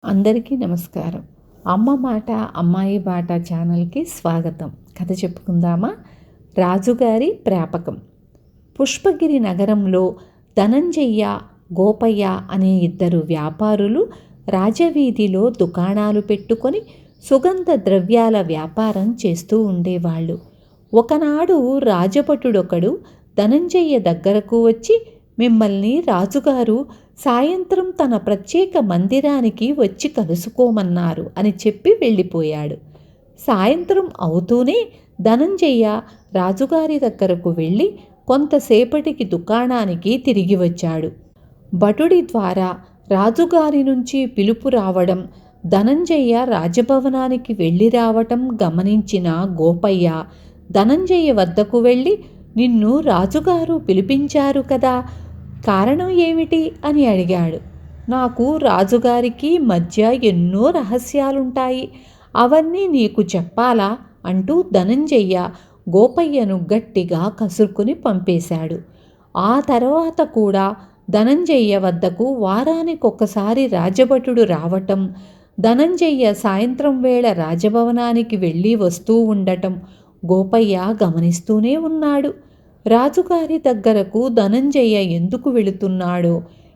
అందరికీ నమస్కారం. అమ్మ మాట అమ్మాయి బాట ఛానల్కి స్వాగతం. కథ చెప్పుకుందామా? రాజుగారి ప్రాపకం. పుష్పగిరి నగరంలో ధనంజయ్య, గోపయ్య అనే ఇద్దరు వ్యాపారులు రాజవీధిలో దుకాణాలు పెట్టుకొని సుగంధ ద్రవ్యాల వ్యాపారం చేస్తూ ఉండేవాళ్ళు. ఒకనాడు రాజభటుడొకడు ధనంజయ్య దగ్గరకు వచ్చి, మిమ్మల్ని రాజుగారు సాయంత్రం తన ప్రత్యేక మందిరానికి వచ్చి కలుసుకోమన్నారు అని చెప్పి వెళ్ళిపోయాడు. సాయంత్రం అవుతూనే ధనంజయ్య రాజుగారి దగ్గరకు వెళ్ళి కొంతసేపటికి దుకాణానికి తిరిగి వచ్చాడు. భటుడి ద్వారా రాజుగారి నుంచి పిలుపు రావడం, ధనంజయ్య రాజభవనానికి వెళ్ళి రావటం గమనించిన గోపయ్య ధనంజయ్య వద్దకు వెళ్ళి, నిన్ను రాజుగారు పిలిపించారు కదా, కారణం ఏమిటి అని అడిగాడు. నాకు రాజుగారికి మధ్య ఎన్నో రహస్యాలుంటాయి, అవన్నీ నీకు చెప్పాలా అంటూ ధనంజయ్య గోపయ్యను గట్టిగా కసురుకుని పంపేశాడు. ఆ తర్వాత కూడా ధనంజయ్య వద్దకు వారానికొకసారి రాజభటుడు రావటం, ధనంజయ్య సాయంత్రం వేళ రాజభవనానికి వెళ్ళి వస్తూ ఉండటం గోపయ్య గమనిస్తూనే ఉన్నాడు. రాజుగారి దగ్గరకు ధనంజయ్య ఎందుకు వెళుతున్నాడో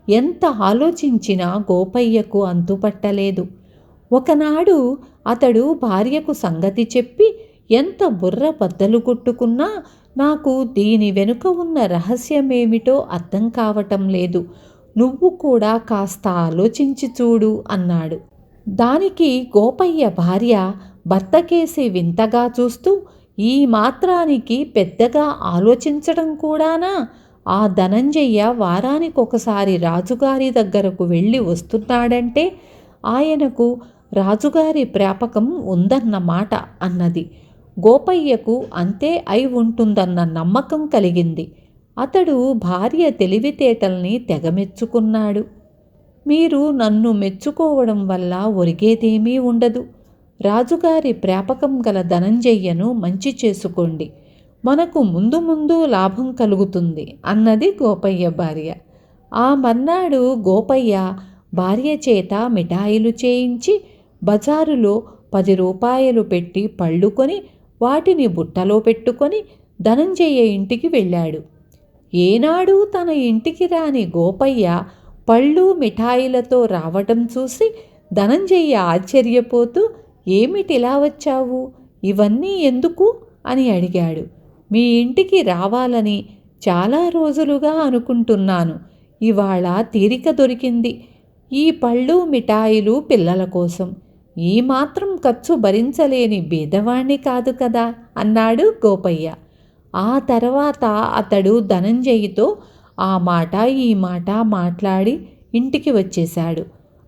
ఎంత ఆలోచించినా గోపయ్యకు అంతుపట్టలేదు. ఒకనాడు అతడు భార్యకు సంగతి చెప్పి, ఎంత బుర్ర బద్దలు కొట్టుకున్నా నాకు దీని వెనుక ఉన్న రహస్యమేమిటో అర్థం కావటం లేదు, నువ్వు కూడా కాస్త ఆలోచించి చూడు అన్నాడు. దానికి గోపయ్య భార్య భర్తకేసి వింతగా చూస్తూ, ఈ మాత్రానికి పెద్దగా ఆలోచించడం కూడానా? ఆ ధనంజయ్య వారానికొకసారి రాజుగారి దగ్గరకు వెళ్ళి వస్తున్నాడంటే ఆయనకు రాజుగారి ప్రాపకం ఉందన్నమాట అన్నది. గోపయ్యకు అంతే అయి ఉంటుందన్న నమ్మకం కలిగింది. అతడు భార్య తెలివితేటల్ని తెగమెచ్చుకున్నాడు. మీరు నన్ను మెచ్చుకోవడం వల్ల ఒరిగేదేమీ ఉండదు. రాజుగారి ప్రాపకం గల ధనంజయ్యను మంచి చేసుకోండి, మనకు ముందు ముందు లాభం కలుగుతుంది అన్నది గోపయ్య భార్య. ఆ మర్నాడు గోపయ్య భార్య చేత మిఠాయిలు చేయించి బజారులో 10 రూపాయలు పెట్టి పళ్ళు కొని వాటిని బుట్టలో పెట్టుకొని ధనంజయ్య ఇంటికి వెళ్ళాడు. ఏనాడు తన ఇంటికి రాని గోపయ్య పళ్ళు మిఠాయిలతో రావటం చూసి ధనంజయ్య ఆశ్చర్యపోతూ, ఏమిటిలా వచ్చావు, ఇవన్నీ ఎందుకు అని అడిగాడు. మీ ఇంటికి రావాలని చాలా రోజులుగా అనుకుంటున్నాను, ఇవాళ తీరిక దొరికింది. ఈ పళ్ళు మిఠాయిలు పిల్లల కోసం, ఈ మాత్రం ఖర్చు భరించలేని బీదవాణ్ణి కాదు కదా అన్నాడు గోపయ్య. ఆ తర్వాత అతడు ధనంజయ్యతో ఆ మాట ఈ మాట మాట్లాడి ఇంటికి వచ్చేశాడు.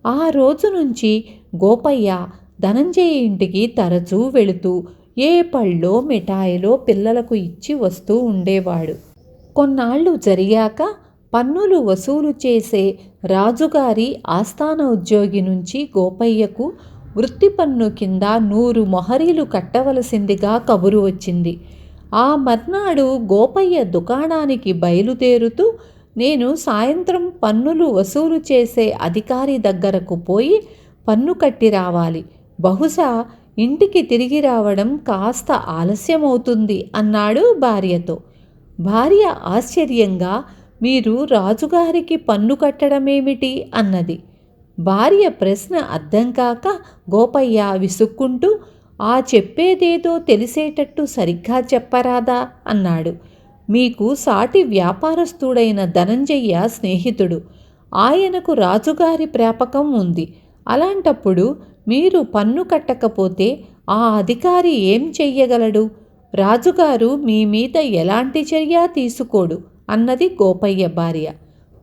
ఆ రోజు నుంచి గోపయ్య ధనంజయ్య ఇంటికి తరచూ వెళుతూ ఏ పళ్ళో మిఠాయిలో పిల్లలకు ఇచ్చి వస్తూ ఉండేవాడు. కొన్నాళ్ళు జరిగాక పన్నులు వసూలు చేసే రాజుగారి ఆస్థాన ఉద్యోగి నుంచి గోపయ్యకు వృత్తి పన్ను కింద 100 మొహరీలు కట్టవలసిందిగా కబురు వచ్చింది. ఆ మర్నాడు గోపయ్య దుకాణానికి బయలుదేరుతూ, నేను సాయంత్రం పన్నులు వసూలు చేసే అధికారి దగ్గరకు పోయి పన్ను కట్టి రావాలి, బహుశా ఇంటికి తిరిగి రావడం కాస్త ఆలస్యమవుతుంది అన్నాడు భార్యతో. భార్య ఆశ్చర్యంగా, మీరు రాజుగారికి పన్ను కట్టడమేమిటి అన్నది. భార్య ప్రశ్న అర్థం కాక గోపయ్య విసుక్కుంటూ, ఆ చెప్పేదేదో తెలిసేటట్టు సరిగ్గా చెప్పరాదా అన్నాడు. మీకు సాటి వ్యాపారస్తుడైన ధనంజయ్య స్నేహితుడు, ఆయనకు రాజుగారి ప్రాపకం ఉంది. అలాంటప్పుడు మీరు పన్ను కట్టకపోతే ఆ అధికారి ఏం చెయ్యగలడు? రాజుగారు మీ మీద ఎలాంటి చర్య తీసుకోడు అన్నది గోపయ్య భార్య.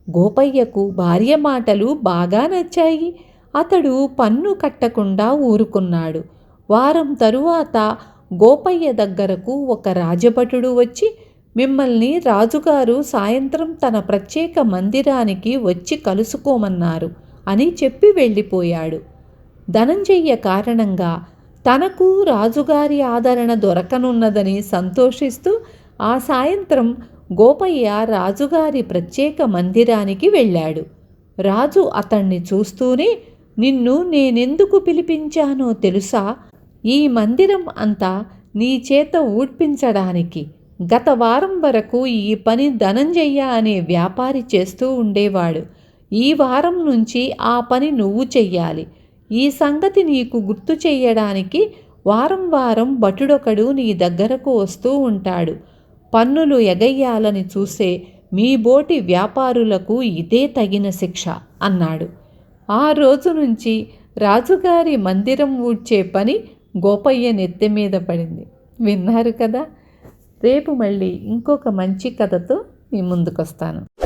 గోపయ్యకు భార్య మాటలు బాగా నచ్చాయి. అతడు పన్ను కట్టకుండా ఊరుకున్నాడు. వారం తరువాత గోపయ్య దగ్గరకు ఒక రాజభటుడు వచ్చి, మిమ్మల్ని రాజుగారు సాయంత్రం తన ప్రత్యేక మందిరానికి వచ్చి కలుసుకోమన్నారు అని చెప్పి వెళ్ళిపోయాడు. ధనంజయ్య కారణంగా తనకు రాజుగారి ఆదరణ దొరకనున్నదని సంతోషిస్తూ ఆ సాయంత్రం గోపయ్య రాజుగారి ప్రత్యేక మందిరానికి వెళ్ళాడు. రాజు అతన్ని చూస్తూనే, నిన్ను నేనెందుకు పిలిపించానో తెలుసా? ఈ మందిరం అంతా నీ చేత ఊడ్పించడానికి. గత వారం వరకు ఈ పని ధనంజయ్య అనే వ్యాపారి చేస్తూ ఉండేవాడు. ఈ వారం నుంచి ఆ పని నువ్వు చెయ్యాలి. ఈ సంగతి నీకు గుర్తు చెయ్యడానికి వారం వారం భటుడొకడు నీ దగ్గరకు వస్తూ ఉంటాడు. పన్నులు ఎగయ్యాలని చూసే మీ బోటి వ్యాపారులకు ఇదే తగిన శిక్ష అన్నాడు. ఆ రోజు నుంచి రాజుగారి మందిరం ఊడ్చే పని గోపయ్య నెత్తి మీద పడింది. విన్నారు కదా. రేపు మళ్ళీ ఇంకొక మంచి కథతో మీ ముందుకొస్తాను.